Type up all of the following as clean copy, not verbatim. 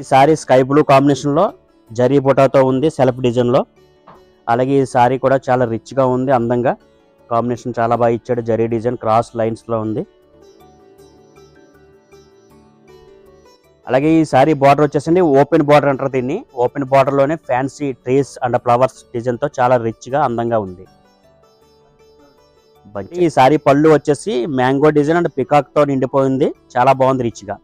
Sorry sky blue combination లో జరీ బుటాతో ఉంది self design లో. అలాగే ఈ సారీ కూడా చాలా రిచ్ గా ఉంది, అందంగా కాంబినేషన్ చాలా బాగా ఇచ్చాడు. జరీ డిజైన్ క్రాస్ లైన్స్ లో ఉంది. అలాగే ఈ సారీ బార్డర్ వచ్చేసండి ఓపెన్ బార్డర్ అంటారు దీన్ని. ఓపెన్ బార్డర్ లోనే fancy trees and flowers design తో చాలా రిచ్ గా అందంగా ఉంది. ఈ సారీ పళ్ళు వచ్చేసి మ్యాంగో డిజైన్ అండ్ పికాక్ తో నిండిపోయింది, చాలా బాగుంది రిచ్ గా.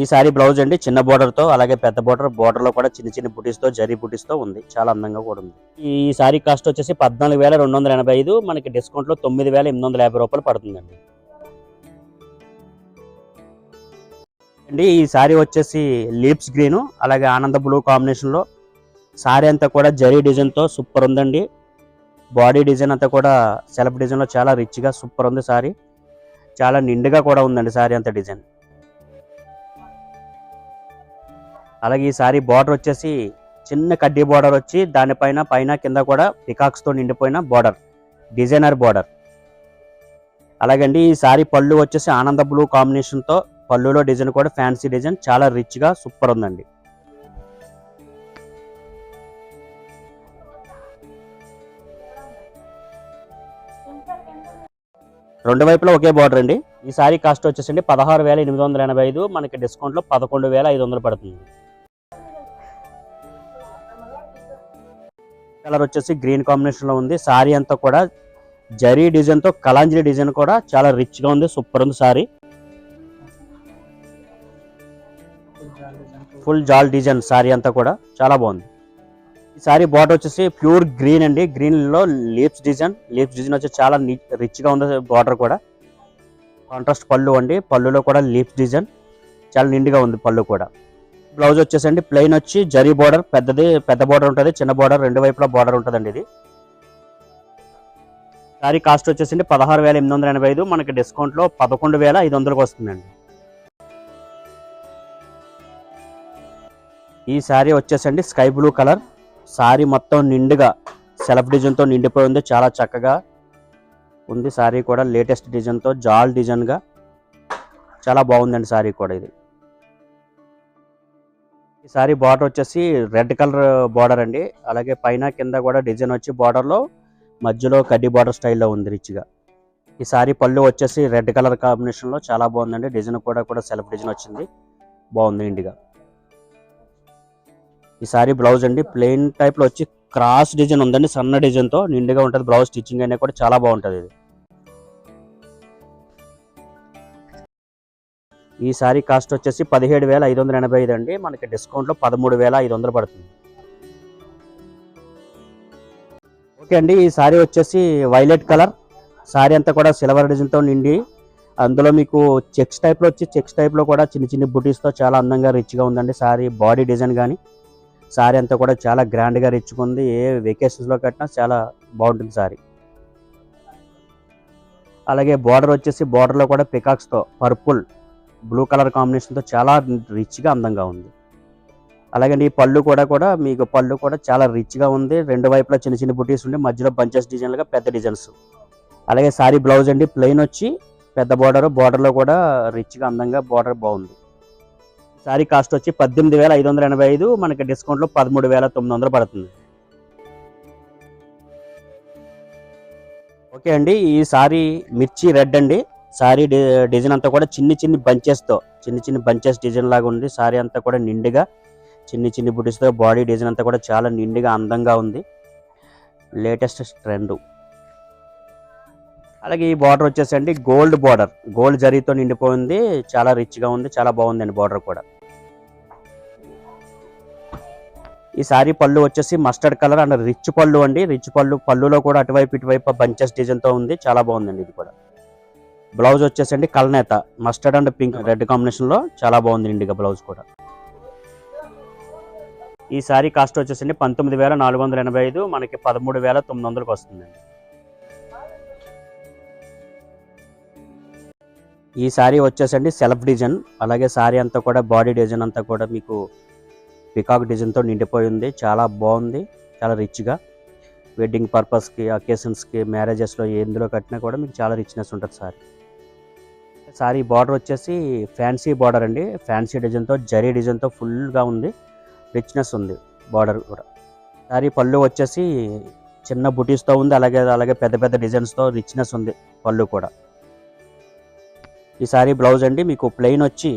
ఈ సారీ బ్లౌజ్ అండి చిన్న బోర్డర్ తో, అలాగే పెద్ద బోర్డర్ లో కూడా చిన్న చిన్న బుటీస్ తో జరీ బుటీస్ తో ఉంది, చాలా అందంగా కూడా ఉంది. ఈ సారీ కాస్ట్ వచ్చేసి 14,285, మనకి డిస్కౌంట్ లో 9,850 రూపాయలు పడుతుందండి. అండి ఈ సారీ వచ్చేసి లీప్స్ గ్రీన్ అలాగే ఆనంద బ్లూ కాంబినేషన్ లో సారీ అంతా కూడా జరీ డిజైన్ తో సూపర్ ఉందండి. బాడీ డిజైన్ అంతా కూడా సెల్ఫ్ డిజైన్ లో చాలా రిచ్ గా సూపర్ ఉంది. సారీ చాలా నిండుగా కూడా ఉందండి సారీ అంతా డిజైన్. అలాగే ఈ సారీ బార్డర్ వచ్చేసి చిన్న కడ్డీ బార్డర్ వచ్చి పైన కింద కూడా పికాక్స్ తో నిండిపోయిన బార్డర్, డిజైనర్ బార్డర్. అలాగే అండి ఈ సారీ పళ్ళు వచ్చేసి ఆనంద బ్లూ కాంబినేషన్ తో, పళ్ళులో డిజైన్ కూడా ఫ్యాన్సీ డిజైన్ చాలా రిచ్ గా సూపర్ ఉందండి. రెండు వైపులా ఒకే బార్డర్ అండి. ఈ సారీ కాస్ట్ వచ్చేసండి 16,885, మనకి డిస్కౌంట్ లో 11,500 పడుతుంది. కలర్ వచ్చేసి గ్రీన్ కాంబినేషన్ లో ఉంది. సారీ అంతా కూడా జరీ డిజైన్ తో కలాంజలి డిజైన్ కూడా చాలా రిచ్ గా ఉంది, సూపర్ ఉంది సారీ. ఫుల్ జాల్ డిజైన్ సారీ అంతా కూడా చాలా బాగుంది. ఈ సారీ బార్డర్ వచ్చేసి ప్యూర్ గ్రీన్ అండి. గ్రీన్ లో లీప్స్ డిజైన్ వచ్చి చాలా రిచ్ గా ఉంది. బార్డర్ కూడా కాంట్రాస్ట్ పళ్ళు అండి, పళ్ళులో కూడా లీప్స్ డిజైన్ చాలా నిండుగా ఉంది పళ్ళు కూడా. బ్లౌజ్ వచ్చేసండి ప్లెయిన్ వచ్చి జరీ బార్డర్, పెద్ద బార్డర్ ఉంటుంది, చిన్న బార్డర్ రెండు వైపులా బార్డర్ ఉంటుందండి. ఇది సారీ కాస్ట్ వచ్చేసండి 16,885, మనకి డిస్కౌంట్ లో 11,500 వస్తుందండి. ఈ సారీ వచ్చేసండి స్కై బ్లూ కలర్. సారీ మొత్తం నిండుగా సెల్ఫ్ డిజైన్ తో నిండిపోయింది, చాలా చక్కగా ఉంది. సారీ కూడా లేటెస్ట్ డిజైన్ తో జాల్ డిజైన్ గా చాలా బాగుందండి సారీ కూడా. ఇది ఈ సారీ బార్డర్ వచ్చేసి రెడ్ కలర్ బార్డర్ అండి. అలాగే పైన కింద కూడా డిజైన్ వచ్చి బార్డర్ లో మధ్యలో కడ్డీ బార్డర్ స్టైల్లో ఉంది రిచ్ గా. ఈ సారీ పళ్ళు వచ్చేసి రెడ్ కలర్ కాంబినేషన్ లో చాలా బాగుందండి. డిజైన్ కూడా సెల్ఫ్ డిజైన్ వచ్చింది, బాగుంది నిండుగా. ఈ సారీ బ్లౌజ్ అండి ప్లెయిన్ టైప్ లో వచ్చి క్రాస్ డిజైన్ ఉందండి, సన్న డిజైన్ తో నిండుగా ఉంటుంది. బ్లౌజ్ స్టిచ్చింగ్ అయినా కూడా చాలా బాగుంటది. ఇది ఈ సారీ కాస్ట్ వచ్చేసి 17,585 అండి, మనకి డిస్కౌంట్ లో 13,500 పడుతుంది. ఓకే అండి ఈ సారీ వచ్చేసి వైలెట్ కలర్. సారీ అంతా కూడా సిల్వర్ డిజైన్ తో నిండి, అందులో మీకు చెక్స్ టైప్ లో వచ్చి చెక్స్ టైప్ లో కూడా చిన్న చిన్న బుటీస్ తో చాలా అందంగా రిచ్ గా ఉందండి. సారీ బాడీ డిజైన్ కానీ సారీ అంతా కూడా చాలా గ్రాండ్ గా రిచ్ గా ఉంది. ఏ వెకేషన్స్ లో కట్టినా చాలా బాగుంటుంది సారీ. అలాగే బార్డర్ వచ్చేసి బార్డర్ లో కూడా పికాక్స్ తో పర్పుల్ బ్లూ కలర్ కాంబినేషన్ తో చాలా రిచ్ గా అందంగా ఉంది. అలాగే ఈ పళ్ళు కూడా మీకు పళ్ళు కూడా చాలా రిచ్ గా ఉంది. రెండు వైపులా చిన్న చిన్న బుటీస్ ఉండి మధ్యలో బంచెస్ డిజైన్ గా పెద్ద డిజైన్స్. అలాగే సారీ బ్లౌజ్ అండి ప్లెయిన్ వచ్చి పెద్ద బార్డర్ లో కూడా రిచ్ గా అందంగా బార్డర్ బాగుంది. సారీ కాస్ట్ వచ్చి 18,585, మనకి డిస్కౌంట్ లో 13,900 పడుతుంది. ఓకే అండి ఈ సారీ మిర్చి రెడ్ అండి. సారీ డిజైన్ అంతా కూడా చిన్ని బంచెస్ డిజైన్ లాగా ఉంది. సారీ అంతా కూడా నిండుగా చిన్ని బుటీస్ తో బాడీ డిజైన్ అంతా కూడా చాలా నిండుగా అందంగా ఉంది, లేటెస్ట్ ట్రెండ్. అలాగే ఈ బార్డర్ వచ్చేసండి గోల్డ్ జరీతో నిండిపోయింది, చాలా రిచ్ గా ఉంది, చాలా బాగుందండి బార్డర్ కూడా. ఈ సారీ పళ్ళు వచ్చేసి మస్టర్డ్ కలర్ అండ్ రిచ్ పళ్ళు అండి. పళ్ళులో కూడా అటువైపు ఇటువైపు బంచెస్ డిజైన్ తో ఉంది, చాలా బాగుందండి ఇది కూడా. బ్లౌజ్ వచ్చేసండి కల్నేత mustard and pink red combination లో చాలా బాగుంది నిండుగా బ్లౌజ్ కూడా. ఈ సారీ కాస్ట్ వచ్చేసండి 19,485, మనకి 13,900 వస్తుందండి. ఈ సారీ వచ్చేసండి సెల్ఫ్ డిజైన్. అలాగే సారీ అంతా కూడా బాడీ డిజైన్ అంతా కూడా మీకు పికాక్ డిజైన్ తో నిండిపోయింది, చాలా బాగుంది, చాలా రిచ్ గా. వెడ్డింగ్ పర్పస్ కి, అకేషన్స్ కి, మ్యారేజెస్ లో ఎందులో కట్టినా కూడా మీకు చాలా రిచ్నెస్ ఉంటుంది సారీ. సారీ బార్డర్ వచ్చేసి ఫ్యాన్సీ బార్డర్ అండి, ఫ్యాన్సీ డిజైన్తో జరీ డిజైన్తో ఫుల్గా ఉంది, రిచ్నెస్ ఉంది బార్డర్ కూడా. సారీ పళ్ళు వచ్చేసి చిన్న బుటీస్తో ఉంది, అలాగే పెద్ద పెద్ద డిజైన్స్తో రిచ్నెస్ ఉంది పళ్ళు కూడా. ఈ సారీ బ్లౌజ్ అండి మీకు ప్లెయిన్ వచ్చి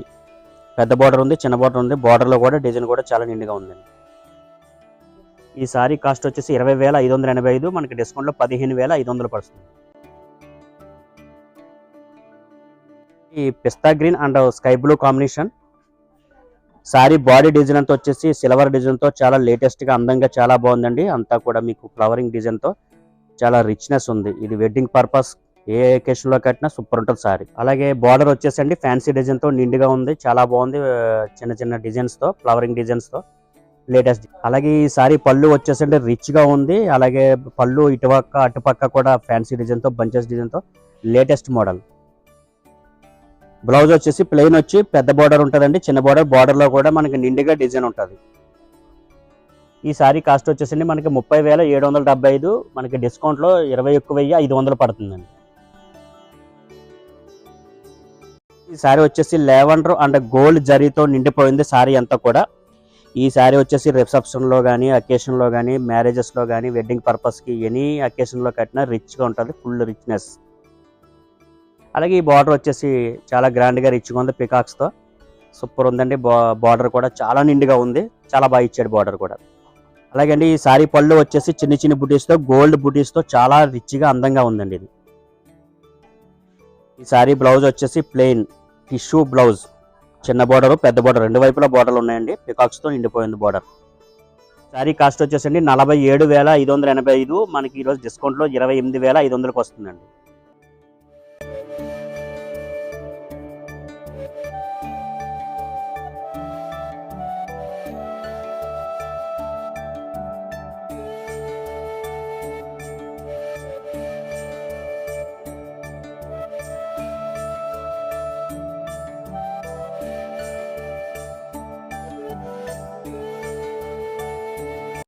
పెద్ద బార్డర్ ఉంది, చిన్న బార్డర్ ఉంది, బార్డర్లో కూడా డిజైన్ కూడా చాలా నిండుగా ఉందండి. ఈ సారీ కాస్ట్ వచ్చేసి 20,585, మనకి డిస్కౌంట్లో 15,500 పడుతుంది. ఈ పిస్తా green and sky blue combination sari body design అంతా వచ్చేసి సిల్వర్ డిజైన్తో చాలా లేటెస్ట్గా అందంగా చాలా బాగుందండి. అంతా కూడా మీకు ఫ్లవరింగ్ డిజైన్తో చాలా రిచ్నెస్ ఉంది. ఇది వెడ్డింగ్ పర్పస్ ఏ ఒకేషన్లో కట్టినా సూపర్ ఉంటుంది సారీ. అలాగే బార్డర్ వచ్చేసండి ఫ్యాన్సీ డిజైన్తో నిండుగా ఉంది, చాలా బాగుంది, చిన్న చిన్న డిజైన్స్తో ఫ్లవరింగ్ డిజైన్స్తో లేటెస్ట్. అలాగే ఈ సారీ పళ్ళు వచ్చేసండి రిచ్గా ఉంది, అలాగే పళ్ళు ఇటుపక్క అటుపక్క కూడా ఫ్యాన్సీ డిజైన్తో బంచెస్ డిజైన్తో లేటెస్ట్ మోడల్. బ్లౌజ్ వచ్చేసి ప్లెయిన్ వచ్చి పెద్ద బార్డర్ ఉంటుందండి, చిన్న బార్డర్లో కూడా మనకి నిండుగా డిజైన్ ఉంటుంది. ఈ సారీ కాస్ట్ వచ్చేసండి మనకి 30,775, మనకి డిస్కౌంట్లో 21,500 పడుతుందండి. ఈ సారీ వచ్చేసి లెవెండర్ అండ్ గోల్డ్ జరీతో నిండిపోయింది సారీ అంతా కూడా. ఈ సారీ వచ్చేసి రిసెప్షన్లో కానీ, అకేషన్లో కానీ, మ్యారేజెస్లో కానీ, వెడ్డింగ్ పర్పస్కి ఎనీ అకేషన్లో కట్టినా రిచ్గా ఉంటుంది, ఫుల్ రిచ్నెస్. అలాగే ఈ బార్డర్ వచ్చేసి చాలా గ్రాండ్గా రిచ్గా ఉంది, పికాక్స్తో సూపర్ ఉందండి. బార్డర్ కూడా చాలా నిండుగా ఉంది, చాలా బాగా ఇచ్చాడు బార్డర్ కూడా. అలాగే అండి ఈ సారీ పళ్ళు వచ్చేసి చిన్న చిన్న బుటీస్తో గోల్డ్ బుటీస్తో చాలా రిచ్గా అందంగా ఉందండి ఇది. ఈ సారీ బ్లౌజ్ వచ్చేసి ప్లెయిన్ టిష్యూ బ్లౌజ్, చిన్న బార్డర్ పెద్ద బార్డర్ రెండు వైపులా బార్డర్లు ఉన్నాయండి, పికాక్స్తో నిండిపోయింది బార్డర్. సారీ కాస్ట్ వచ్చేసండి 47,585, మనకి ఈరోజు డిస్కౌంట్లో 28,500కి వస్తుందండి.